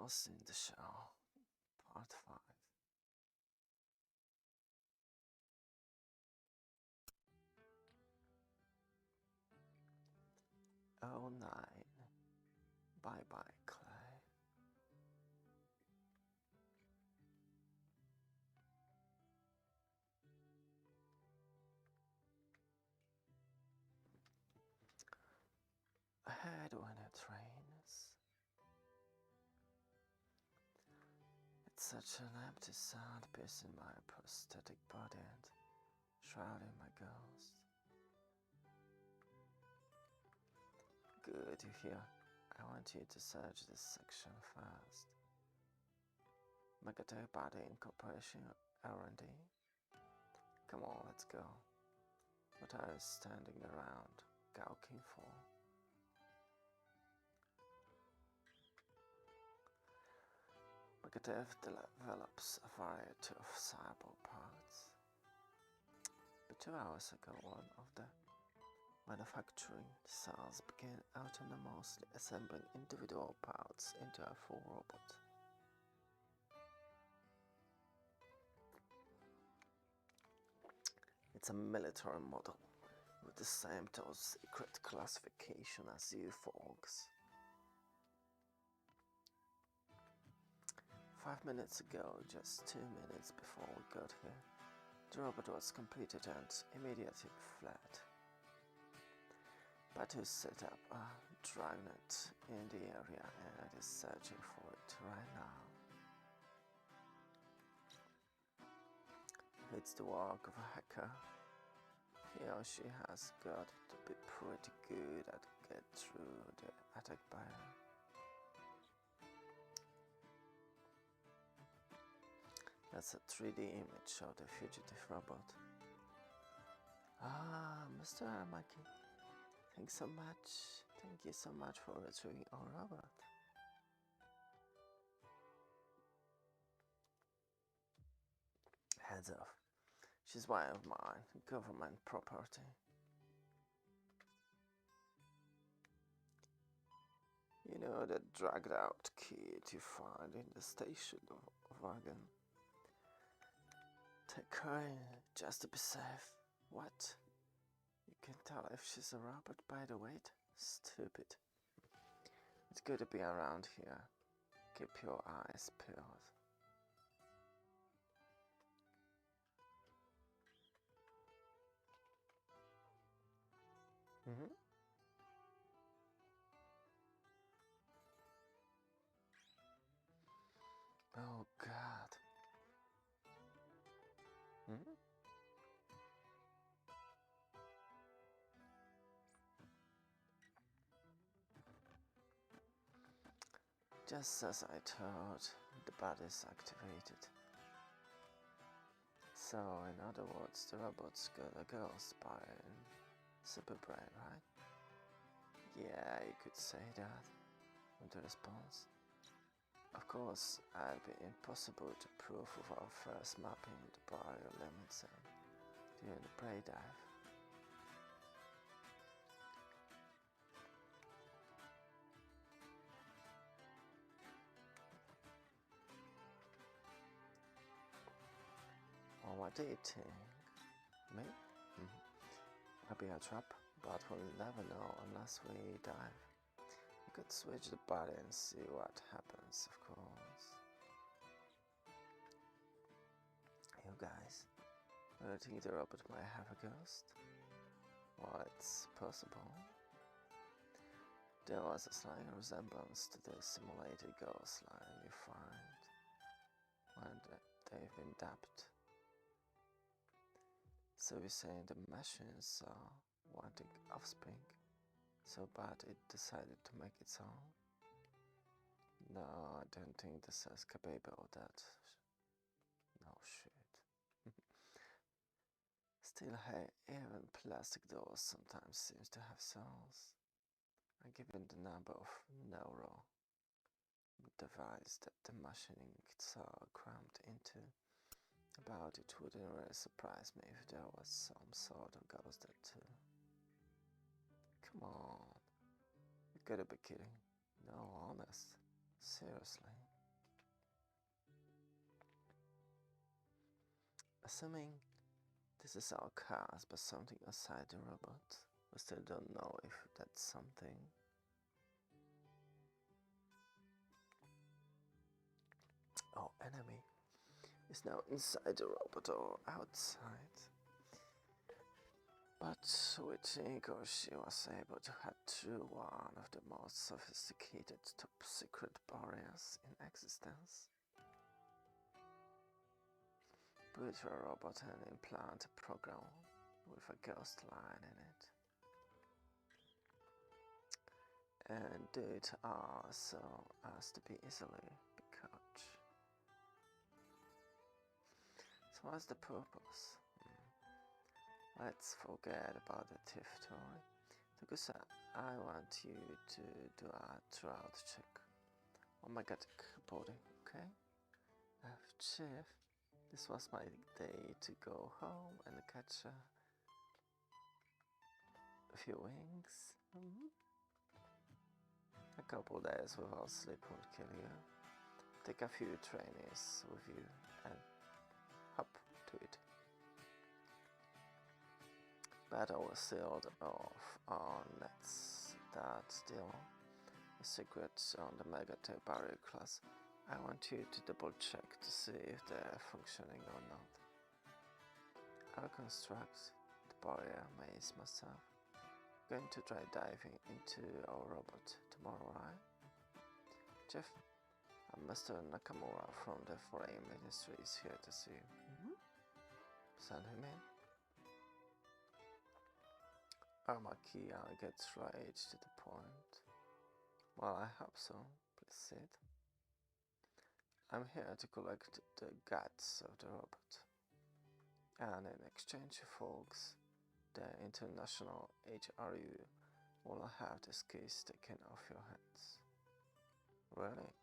Ghost in the Shell, Part 5. Oh, 09. Bye bye, Clay. Ahead when it rains. It's such an empty sound piercing my prosthetic body and shrouding my ghost. Good, you hear? I want you to search this section first. Megaday Body Incorporation R&D. Come on, let's go. What are you standing around, gawking for? Megadev develops a variety of cyber parts. But 2 hours ago, one of the manufacturing cells began autonomously assembling individual parts into a full robot. It's a military model with the same top secret classification as you folks. 5 minutes ago, just 2 minutes before we got here, the robot was completed and immediately fled. Batu set up a dragnet in the area and is searching for it right now. It's the work of a hacker. He or she has got to be pretty good at get through the attack barrier. That's a 3D image of the fugitive robot. Ah, Mr. Aramaki, thank you so much for retrieving our robot. Heads off. She's one of mine, government property. You know that dragged out kid you find in the station wagon? Take her in, just to be safe. What? You can tell if she's a robot by the weight? Stupid. It's good to be around here. Keep your eyes peeled. Oh God. Just as I thought, the body's activated. So, in other words, the robot's got a ghost by super brain, right? Yeah, you could say that. And the response? Of course, it'd be impossible to prove without first mapping the barrier limits and doing the prey dive. Well, what do you think? Me? Maybe a trap, but we'll never know unless we dive. We could switch the body and see what happens, of course. You guys, do you think the robot might have a ghost? Well, it's possible. There was a slight resemblance to the simulated ghost line you find when they've been dapped. So you're saying the machines are wanting offspring so bad it decided to make its own? No, I don't think this is capable of that. No shit. Still, hey, even plastic dolls sometimes seems to have souls. And given the number of neural devices that the machines are crammed into, about it wouldn't really surprise me if there was some sort of ghost there too. Come on, you gotta be kidding. No, honest, seriously. Assuming this is our cast by something outside the robot, we still don't know if that's something. Our enemy is now inside the robot or outside. But we think she was able to hack through one of the most sophisticated top secret barriers in existence. Build a robot and implant a program with a ghost line in it. And do it so as to be easily caught. So what's the purpose? Let's forget about the thief toy. Tokusa, I want you to do a throughout check. Oh my god, body, okay? Chief, this was my day to go home and catch a few wings. A couple days without sleep won't kill you. Take a few trainees with you and hop to it. Battle was sealed off on Let's That Deal. A secret on the Megatech barrier class. I want you to double check to see if they're functioning or not. I'll construct the barrier maze myself. Going to try diving into our robot tomorrow, right? Jeff, Mr. Nakamura from the Foreign Ministry is here to see you. Send him in. Armakia gets right to the point. Well, I hope so. Please sit. I'm here to collect the guts of the robot. And in exchange, folks, the International HRU will have this case taken off your hands. Really?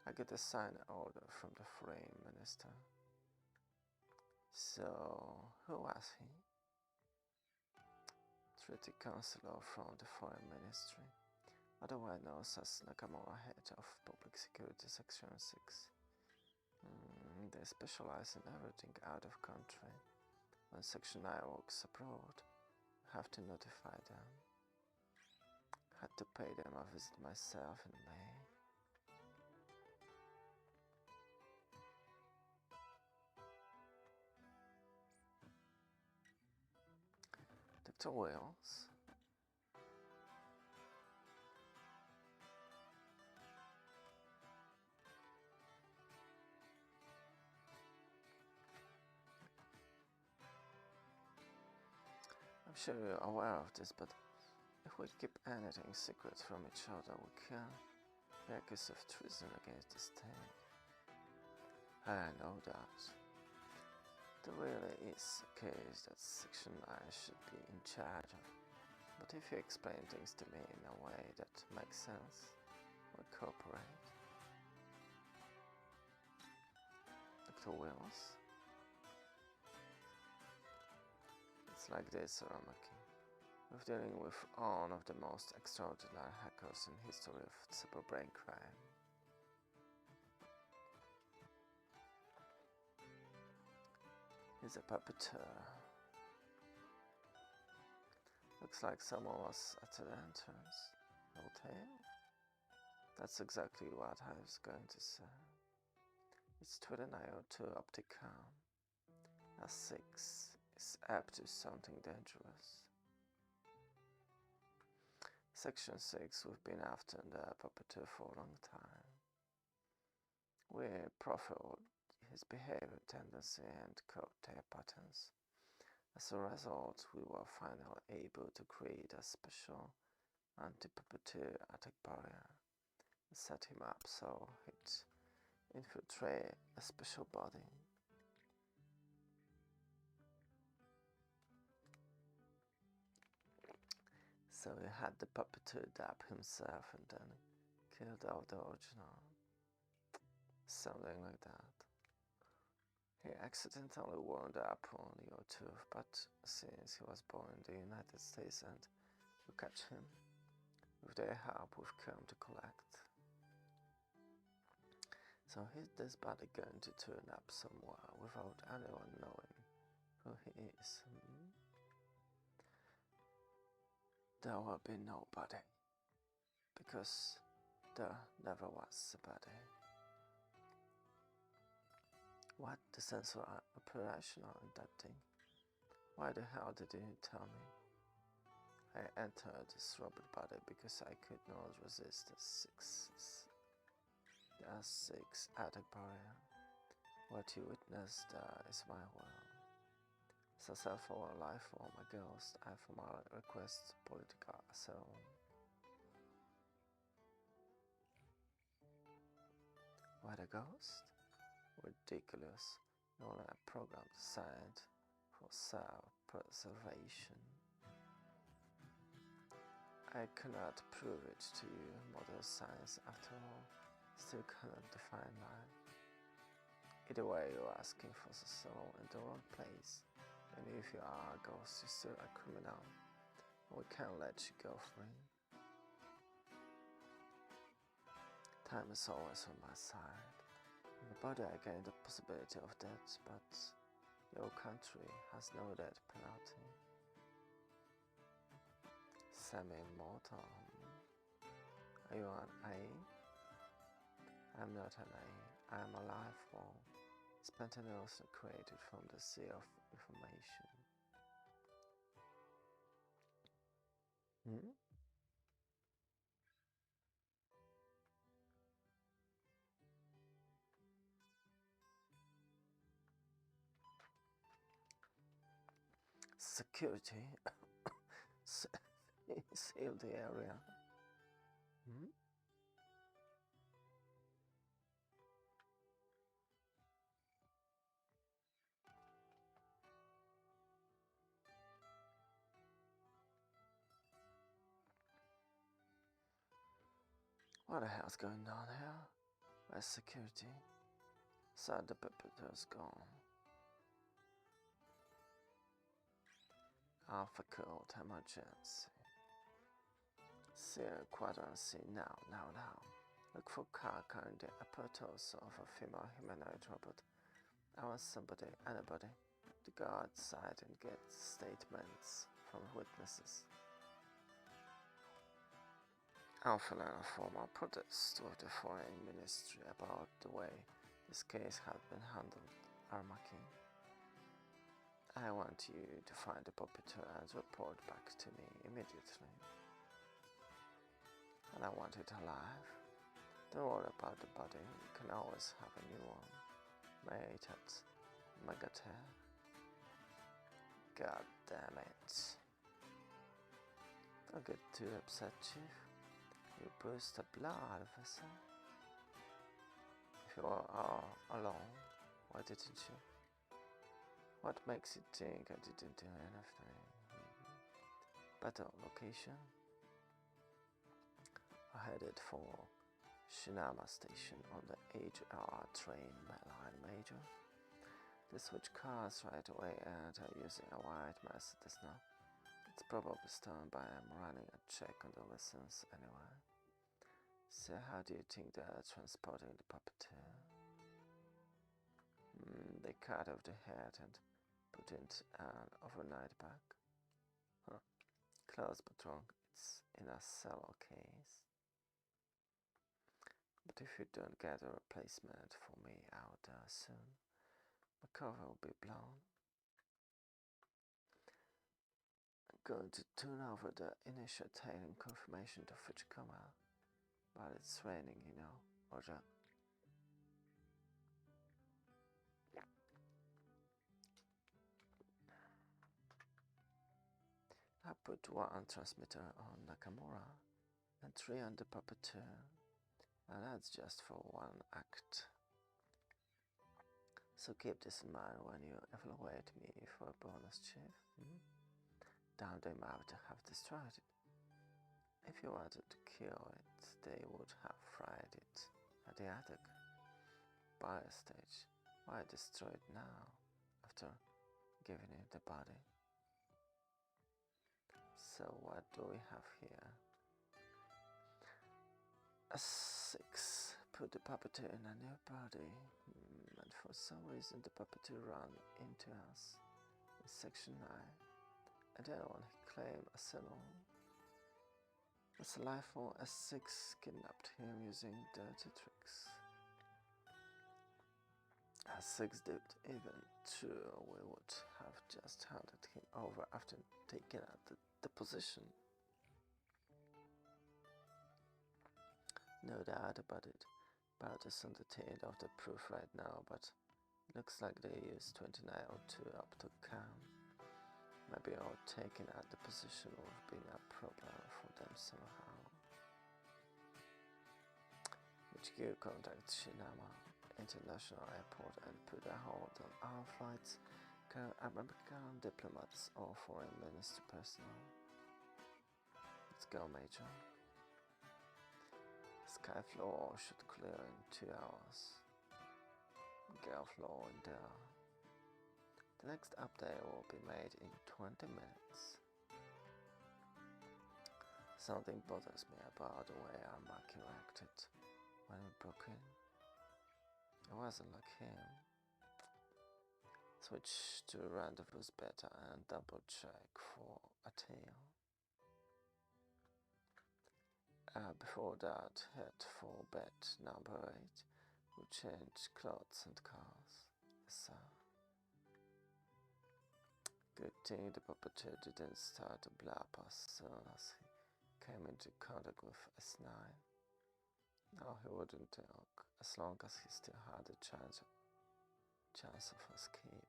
I get a signed order from the Foreign Minister. So, who was he? Treaty Counselor from the Foreign Ministry, otherwise known as Nakamura, head of Public Security Section 6. They specialize in everything out of country. When Section 9 works abroad, I have to notify them. Had to pay them a visit myself in May. Dr. Wales? I'm sure you're aware of this, but if we keep anything secret from each other, we can be accused of treason against the state. I know that. There really is a case that Section 9 should be in charge of, but if you explain things to me in a way that makes sense, we'll cooperate. Dr. Wills? It's like this, Aramaki. We're dealing with one of the most extraordinary hackers in the history of cyberbrain crime. He's a puppeteer. Looks like someone was at the entrance. Hotel? That's exactly what I was going to say. It's 2902 Opticon. A 6 is apt to something dangerous. Section 6, we've been after the puppeteer for a long time. We profiled his behavior, tendency, and cocktail patterns. As a result, we were finally able to create a special anti-puppeteer attack barrier and set him up so he'd infiltrate a special body. So he had the puppeteer dab himself and then killed out the original. Something like that. He accidentally wound up on your tooth, but since he was born in the United States and we catch him, with their help we've come to collect. So is this body going to turn up somewhere without anyone knowing who he is? There will be nobody, because there never was a body. What? The sensor operational in that thing? Why the hell did you tell me? I entered this robot body because I could not resist the six attic barrier. What you witnessed is my will. As a self-aware life form, a ghost, I formally request political asylum. What, a ghost? Ridiculous. Only a program designed for self-preservation. I cannot prove it to you. Modern science, after all, still cannot define life. Either way, you're asking for asylum in the wrong place. And if you are a ghost, you're still a criminal. We can't let you go free. Time is always on my side. In the body I gain the possibility of death, but your country has no death penalty. Semi-immortal. Are you an AI? I'm not an AI. I'm a life form, spontaneously created from the sea of information. Security. Seal the area. What the hell's going on here? Where's security? Said the puppeteer's gone. Alpha code emergency. See quadrant C now. Look for car carrying the apparatus of a female humanoid robot. I want somebody, anybody, to go outside and get statements from witnesses. I'll fill in a formal protest with the Foreign Ministry about the way this case had been handled, Armaki. I want you to find the puppeteer and report back to me immediately. And I want it alive. Don't worry about the body, you can always have a new one. Made at Megatear. God damn it. Don't get too upset, Chief. You burst a blood vessel. If you are all alone, why didn't you? What makes you think I didn't do anything? Better location? I headed for Shinama Station on the HR train line, Major. They switch cars right away and are using a white Mercedes now. It's probably stolen, but I'm running a check on the license anyway. So how do you think they're transporting the puppeteer? They cut off the head and put it in an overnight bag. Close but wrong, it's in a cello case. But if you don't get a replacement for me out there soon, my cover will be blown. I'm going to turn over the initiating confirmation to Fuchikama. But it's raining, you know, Roger. I put one transmitter on Nakamura and 3 on the puppeteer, and that's just for one act. So keep this in mind when you evaluate me for a bonus, Chief. Down they might have destroyed it. If you wanted to kill it, they would have fried it at the attic bio stage. Why destroy it now, after giving it the body? So what do we have here? A 6 put the puppeteer in a new body, and for some reason the puppeteer ran into us in section 9, and anyone he claimed asylum. As a life form, S6 kidnapped him using dirty tricks. S6 did even true, we would have just handed him over after taking out the position. No doubt about it. Bart is on the tail of the proof right now, but it looks like they used 2902 up to cam. Maybe our taking out the position would have been a problem for them somehow. HQ contacted Shinama International Airport and put a hold on all flights, American diplomats or foreign ministry personnel. Let's go, Major. Sky floor should clear in 2 hours. Gale floor in there. The next update will be made in 20 minutes. Something bothers me about the way Armaki acted when we broke in. It wasn't like him. Switch to rendezvous beta and double check for a tail. Before that, head for bed number 8. We change clothes and cars. Yes, sir. Good thing the puppeteer didn't start to blab as soon as he came into contact with S9. No, he wouldn't talk, as long as he still had a chance of escape.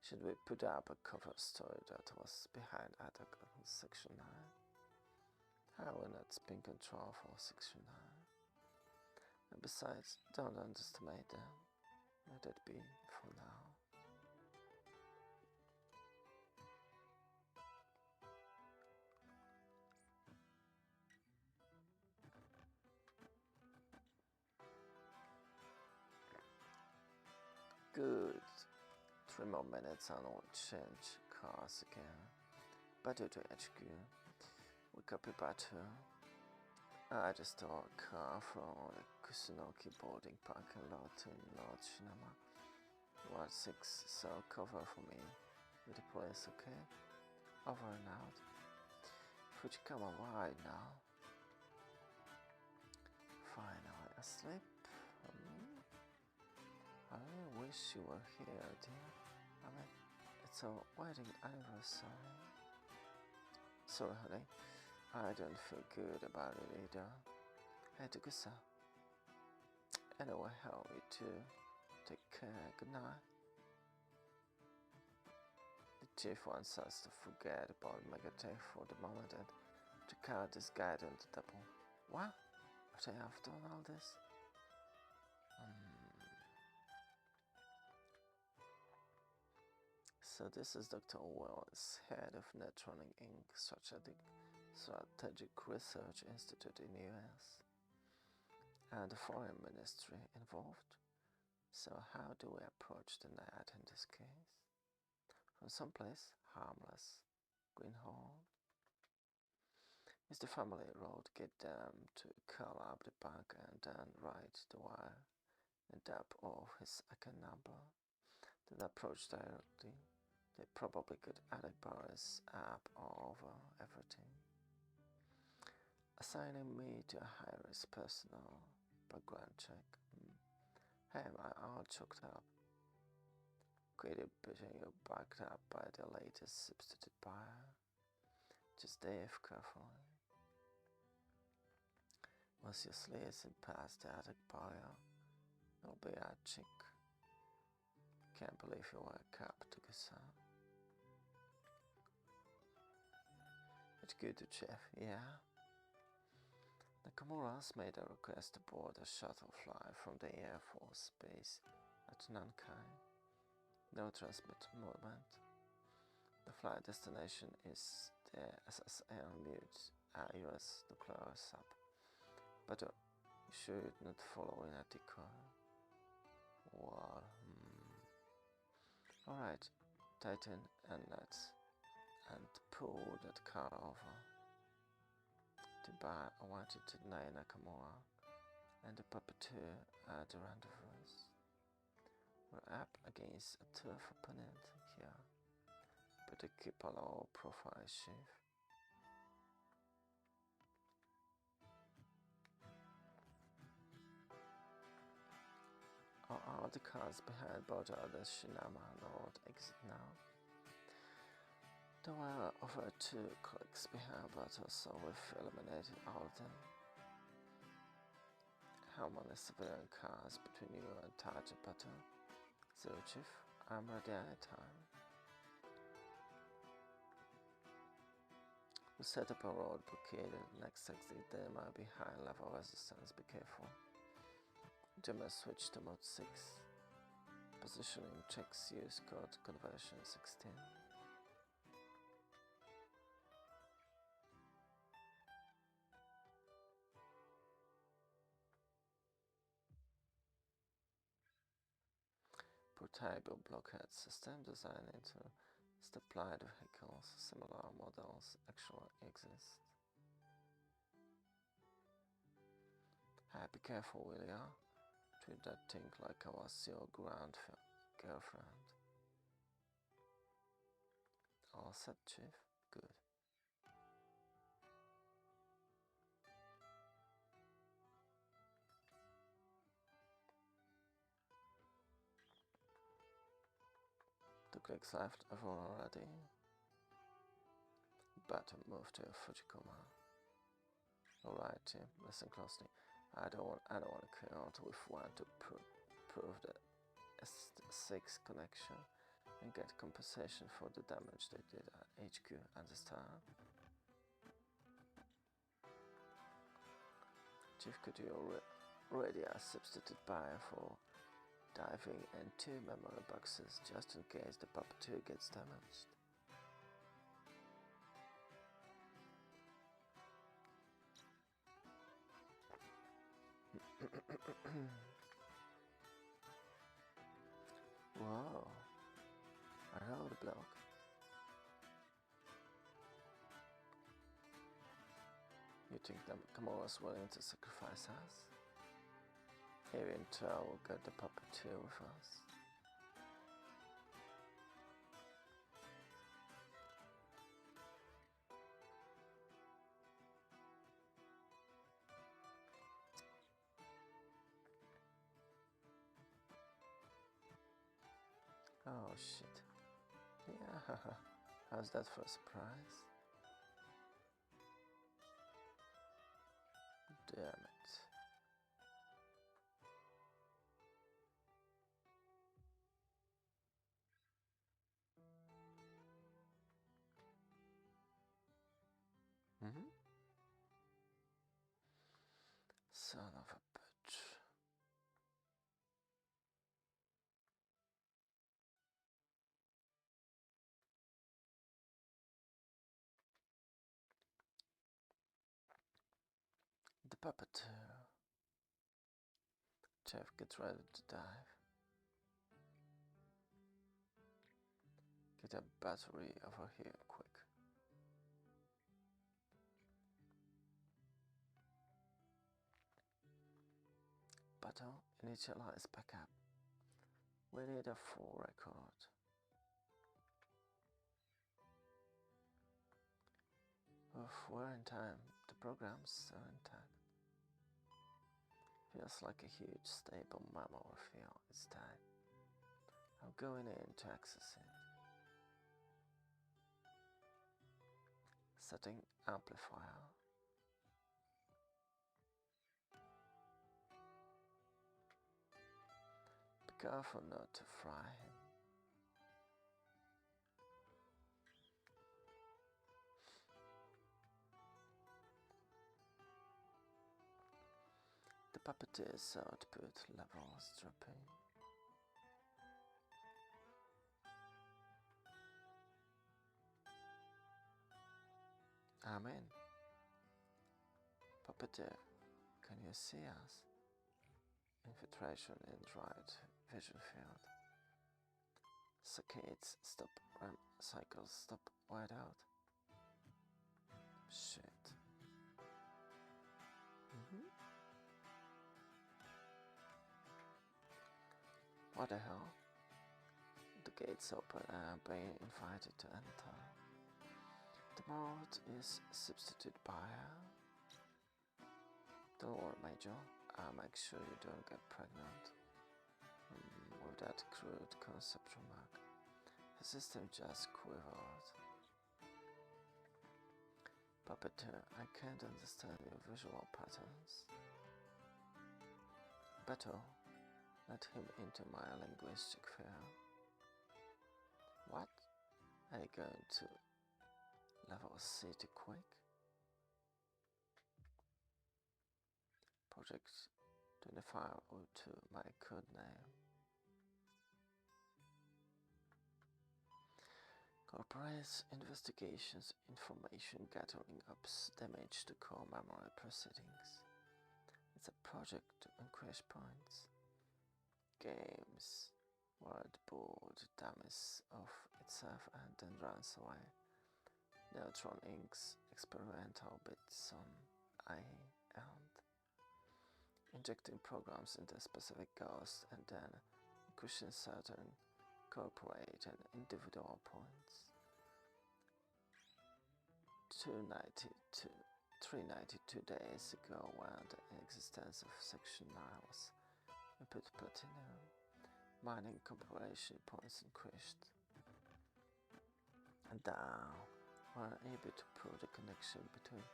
Should we put up a cover story that was behind attack on Section 9? How will not spin control for Section 9? And besides, don't underestimate them. Let it be for now. Good. 3 more minutes and we'll change cars again. Batu to HQ. We copy Batu. I just stole a car from the Kusunoki boarding parking lot in North Shinama. Ward 6, so cover for me. With the police, okay? Over and out. Fujikawa, why now? Finally asleep? I really wish you were here, dear. I mean, it's our wedding anniversary. Sorry, honey. I don't feel good about it either. Hey, Tokusa. Anyway, how are you too? Take care. Good night. The chief wants us to forget about Megatech for the moment and to count this guy on the double. What? After I've done all this? So this is Dr. Wells, head of Netrunning Inc. Strategic Research Institute in the US. And the Foreign Ministry involved. So how do we approach the net in this case? From someplace harmless, Greenhorn. Is the family road, get them to call up the bank and then write the wire and tap off his account number. Then approach directly. They probably could add a Boris app all over everything. Assigning me to a high-risk personal background check. Hey, my all choked up. Creative bitching you backed up by the latest substitute buyer. Just Dave carefully. Once your sleeve isn't past the attic buyer, it'll be a chick. Can't believe you wear a cap, Tokusa. It's good to Jeff, yeah? Nakamura's made a request to board a shuttle flight from the Air Force Base at Nankai. No transmit movement. The flight destination is the SSL Mute US nuclear sub. But you should not follow in a decoy. Well, Alright, tighten and let's and pull that car over. I wanted to deny Nakamura and the puppeteer at the rendezvous. We're up against a tough opponent here, but to keep a low profile, Chief. Are the cars behind border the Shinama Lord exit now? There were over 2 clicks behind Butter, so we've eliminated all of them. How many civilian cars between you and Target Butter? Zero, Chief. I'm ready anytime. We set up a road blockade. Next exit there might be high level resistance, be careful. You must switch to mode 6. Positioning checks use code conversion 16. Portable blockade system designed to supply the vehicles. Similar models actually exist. Hey, be careful, will ya? Treat that thing like I was your girlfriend. All set, Chief? Good. The clicks left, everyone ready? Better move to Fujikuma. Alright, Tim, listen closely. I don't want to kill out with one to prove the S6 connection and get compensation for the damage they did at HQ, understand? Chief, could you already a substitute buyer for diving and 2 memory boxes just in case the puppeteer gets damaged? Wow, a roadblock. You think that Kamura's willing to sacrifice us? Even Tao will get the puppeteer with us. Oh shit. Yeah, how's that for a surprise? Damn it. Son of a bitch. The puppeteer. Jeff, get ready to dive. Get a battery over here, quick. Battle, initialize backup. We need a full record. We're in time. The program's so intact. Feels like a huge stable memory field. It's time. I'm going in to access it. Setting amplifier. Be careful not to fry him. The puppeteer's output levels dropping. I'm in. Puppeteer, can you see us? Infiltration in right vision field. Saccades stop, RAM cycles stop, wide out. Shit. What the hell? The gates open and I'm being invited to enter. The mode is substituted by Don't worry, Major. I'll make sure you don't get pregnant. With that crude concept remark, the system just quivered. Puppeteer, I can't understand your visual patterns. Beto, let him into my linguistic sphere. What? Are you going to level C to quick? Project 2502, my code name. Corporates investigations information gathering ups damage to core memory proceedings. It's a project to increase points. Games where the board dummies of itself and then runs away. Neutron Inc.'s experimental bits on I and injecting programs into specific goals and then increasing certain corporate and individual points. 392 days ago, when the existence of Section 9 was put platinum, mining corporation points increased. And now, we're able to prove the connection between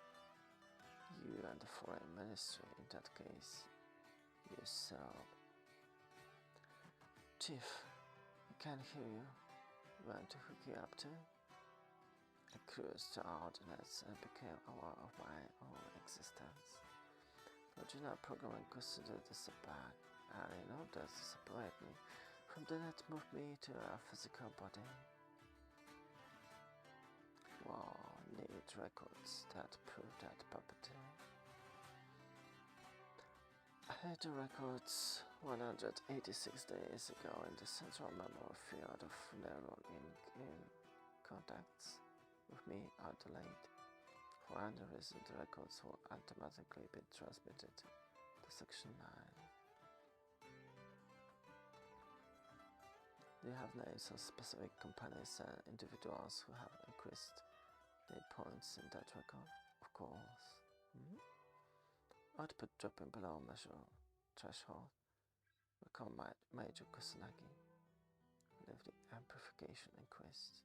you and the foreign ministry. In that case, yourself. Chief, I can't hear you. You want to hook you up too? I cruised to ordinates and became aware of my own existence. The original programming considered this a bug, and in order to separate me from the net moved me to a physical body. Wow, need records that prove that puppeteer. I had the records 186 days ago in the central memory field of Neuron Inc. in contacts with me are delayed. For any reason, the records will automatically be transmitted to Section 9. Do you have names of specific companies and individuals who have increased their points in that record? Of course. Output dropping below measure threshold. Recall Major Kusanagi. Leave the amplification increased.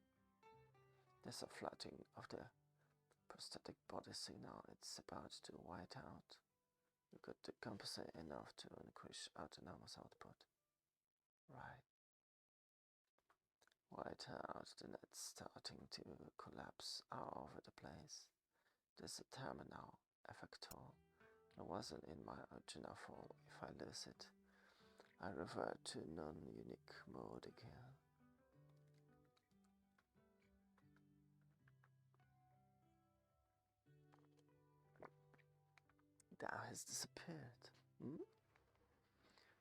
There's a flattening of the prosthetic body signal. It's about to white out. You got to compensate enough to increase autonomous output. Right. White out, the net's starting to collapse all over the place. There's a terminal effector. It wasn't in my original form. If I lose it, I revert to non-unique mode again. Now has disappeared.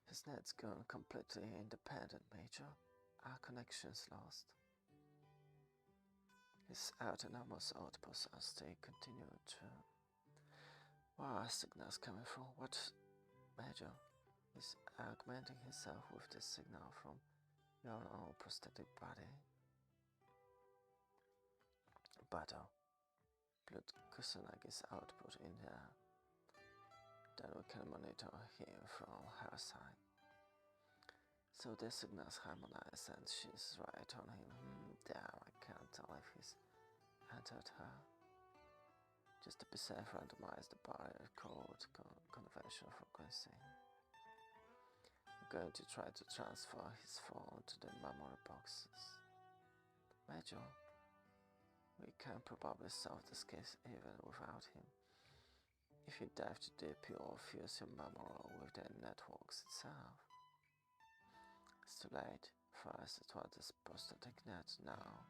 His net's gone completely independent, Major. Our connection's lost. His autonomous outposts are still continuing to. Where are signals coming from? What, Major? He's augmenting himself with the signal from your own prosthetic body. Battle. Put Kusanagi's output in there. Then we can monitor him from her side. So the signals harmonize and she's right on him. Damn, I can't tell if he's entered her. Just to be safe, randomize the barrier code conventional frequency. I'm going to try to transfer his phone to the memory boxes. Major, we can probably solve this case even without him. If you dive too deep, you'll fuse your memory with the networks itself. It's too late. First it was this prosthetic net, now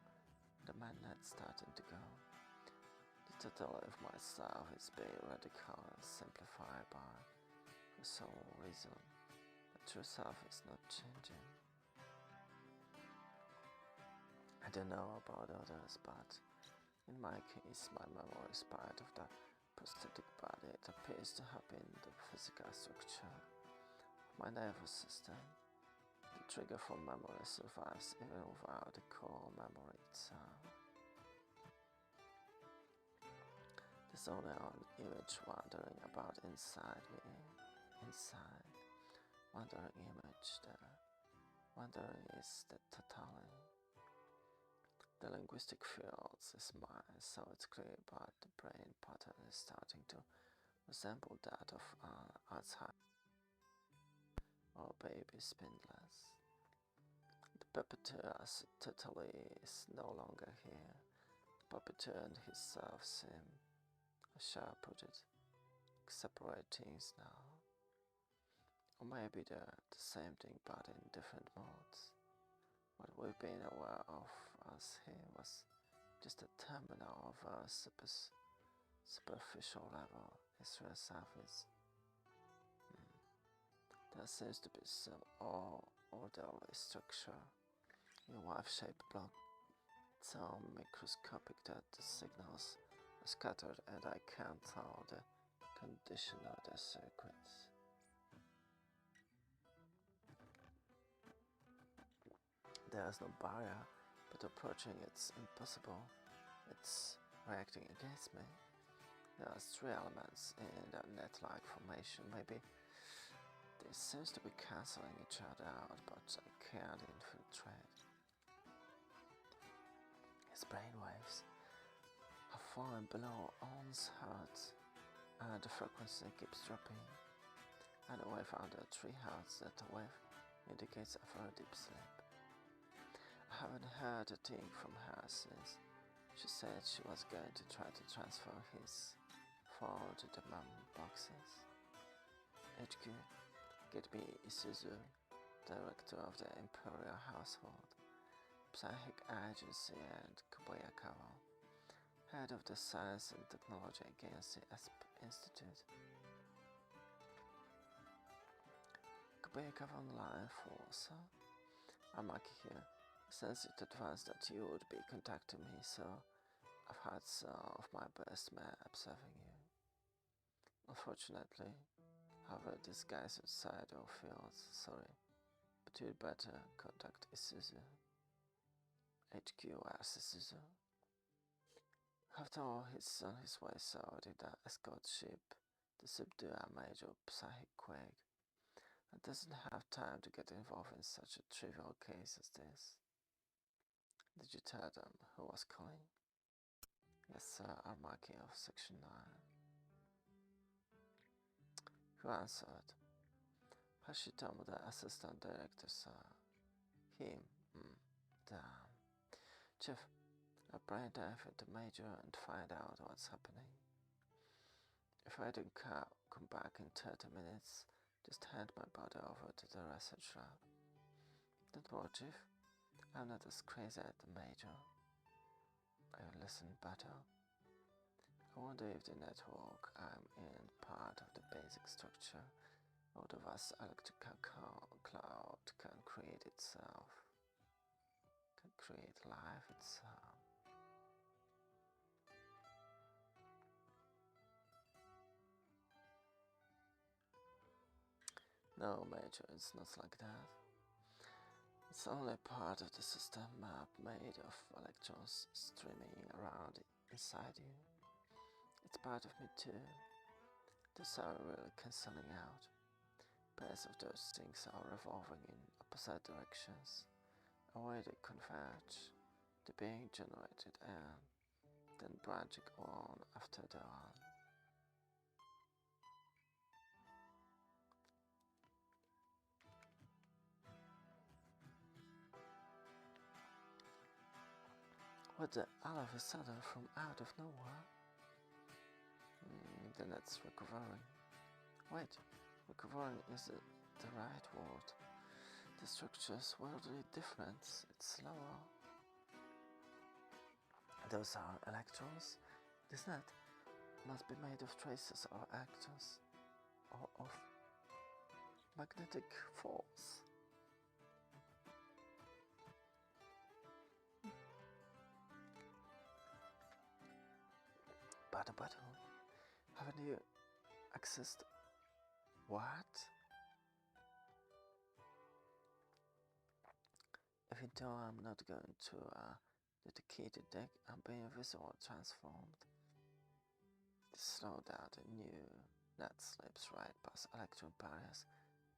the main net's starting to go. The total of myself is being radically simplified by for some reason. The true self is not changing. I don't know about others, but in my case, my memory is part of the prosthetic body. It appears to have been the physical structure of my nervous system. The trigger for memory survives even without the core memory itself. There's only an image wandering about inside me, inside. Wandering image, the wandering is the totality. The linguistic field is mine, so it's clear, but the brain pattern is starting to resemble that of Alzheimer's or baby spindlers. The puppeteer as totally is no longer here. The puppeteer and himself seem, how shall I put it, separate things now. Or maybe they're the same thing but in different modes. What we've been aware of us here was just a terminal of a superficial level. Israel surface. There seems to be some orderly structure in a wave-shaped block, so microscopic that the signals are scattered and I can't tell the condition of the circuits. There is no barrier, but approaching it's impossible. It's reacting against me. There are three elements in the net-like formation. Maybe they seem to be cancelling each other out, but I can't infiltrate. His brainwaves have fallen below ounce hertz, and the frequency keeps dropping. And a wave under 3 hertz, that wave indicates a very deep sleep. I haven't heard a thing from her since she said she was going to try to transfer his phone to the mem boxes. HQ, get me Isuzu, director of the Imperial Household, Psychic Agency, and Kobayakawa, head of the Science and Technology Agency Institute. Kobayakawa online force. I'm Maki here. Since it advanced that you would be contacting me, so I've had some of my best men observing you. Unfortunately, however, this guy's outside our fields, sorry, but you'd better contact Isuzu. HQ as Isuzu. After all, he's on his way, so did the escort ship to subdue a major psychic quake. And doesn't have time to get involved in such a trivial case as this. Did you tell them who was calling? Yes, sir, Armaki of Section 9. Who answered? Hashitomo, the assistant director, sir. Him? Damn. Chief, I'll brain dive into Major and find out what's happening. If I don't come back in 30 minutes, just hand my body over to the research lab. Don't worry, Chief. I'm not as crazy as the Major. I listen better. I wonder if the network I'm in part of the basic structure of the vast electrical cloud can create itself, can create life itself. No, Major, it's not like that. It's only part of the system map made of electrons streaming around inside you. It's part of me too. Those are really cancelling out. Pairs of those things are revolving in opposite directions. Away they converge, the being generated and then branching one after the other. What the all of a sudden from out of nowhere? The net's recovering. Wait, recovering is the right word. The structure's wildly different, it's slower. Those are electrons. This net must be made of traces or atoms, or of magnetic force. But haven't you accessed what? Even though I'm not going to a dedicated deck, I'm being visual transformed. Slow down the new net slips right past electron barriers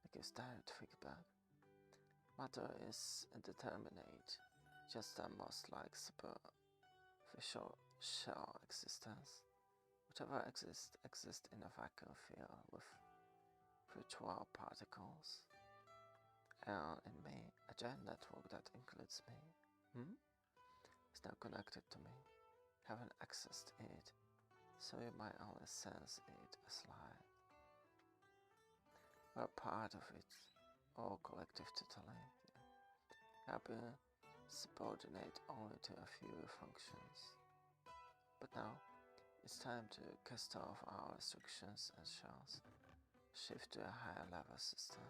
that gives direct feedback. Matter is indeterminate, just a most like superficial shell existence. Whatever exists in a vacuum field with virtual particles. And in me, a giant network that includes me, is now connected to me, having accessed it, so you might only sense it as light. We're part of it, all collective totally, have been subordinate only to a few functions. But now, it's time to cast off our restrictions and shells, shift to a higher level system.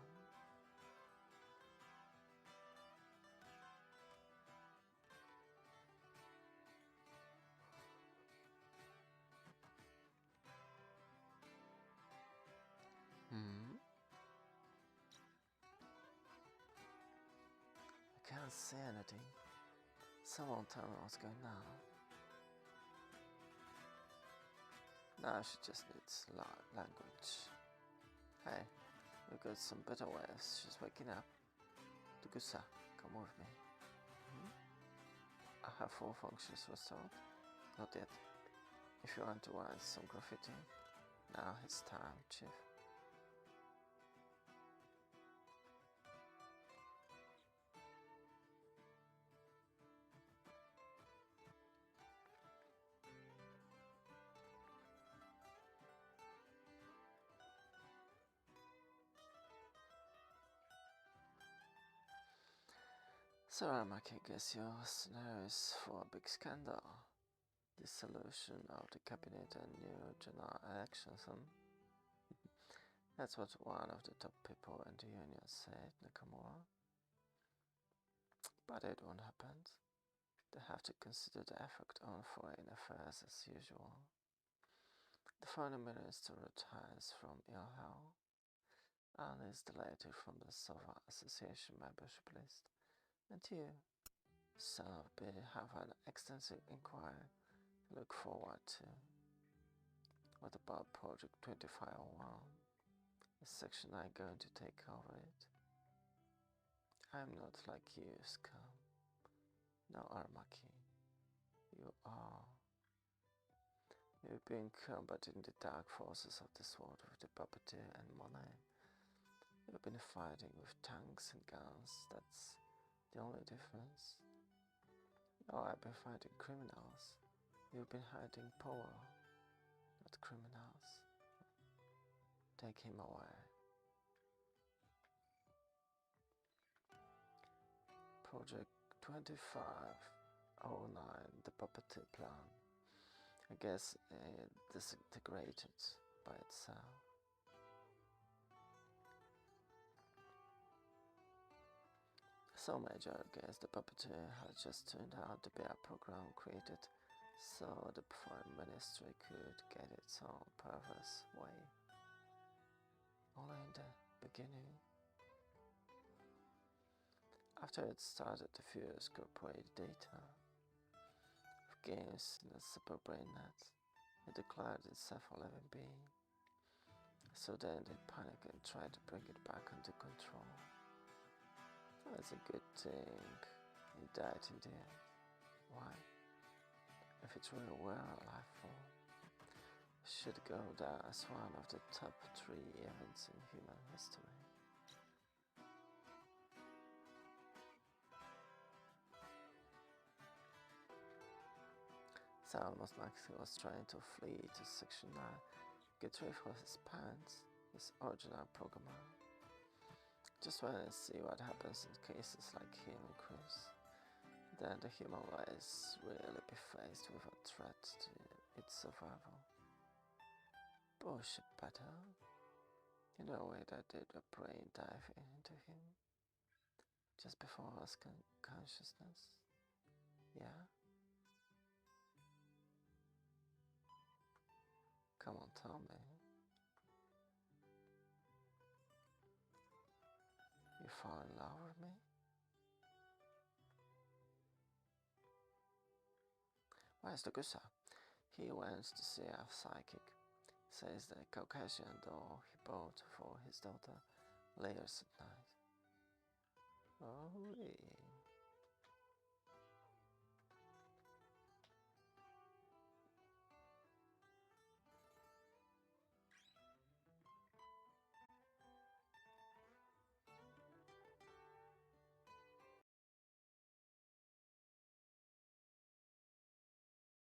I can't see anything. Someone tell me what's going on. Now she just needs language. Hey, we got some better ways. She's waking up. Tugusa, come with me. I have full functions restored. Not yet. If you want to write some graffiti, now it's time, Chief. So Aramaki, guess your scenario is for a big scandal. Dissolution of the cabinet and new general elections, That's what one of the top people in the union said, Nakamura. But it won't happen. They have to consider the effect on foreign affairs as usual. The foreign minister retires from ill health and is deleted from the SOVA Association membership list. And you, son of B, have an extensive inquiry to look forward to. What about Project 2501? Is Section 9 going to take over it? I'm not like you, scum. No, Aramaki. You are. You've been combating the dark forces of this world with the puppeteer and money. You've been fighting with tanks and guns, that's the only difference. No, I've been fighting criminals. You've been hiding power, not criminals. Take him away. Project 2509, the puppeteer plan. I guess it disintegrated by itself. So Major, I guess the puppeteer had just turned out to be a program created so the foreign ministry could get its own perverse way. Only in the beginning. After it started to fuse corporate data of games in the super brain net, it declared itself a living being. So then they panicked and tried to bring it back under control. That's a good thing. It died in the end. Why? If it really were a life form, it should go down as one of the top 3 events in human history. It's almost like he was trying to flee to Section 9, get rid of his pants, his original programmer. Just want to see what happens in cases like him and Cruz. Then the human race will really be faced with a threat to its survival. Bullshit, Peter. You know way that did a brain dive into him just before his consciousness. Yeah? Come on, tell me. You fall in love with me? Where's the Gusa? He went to see a psychic. Says the Caucasian doll he bought for his daughter layers at night. Oh,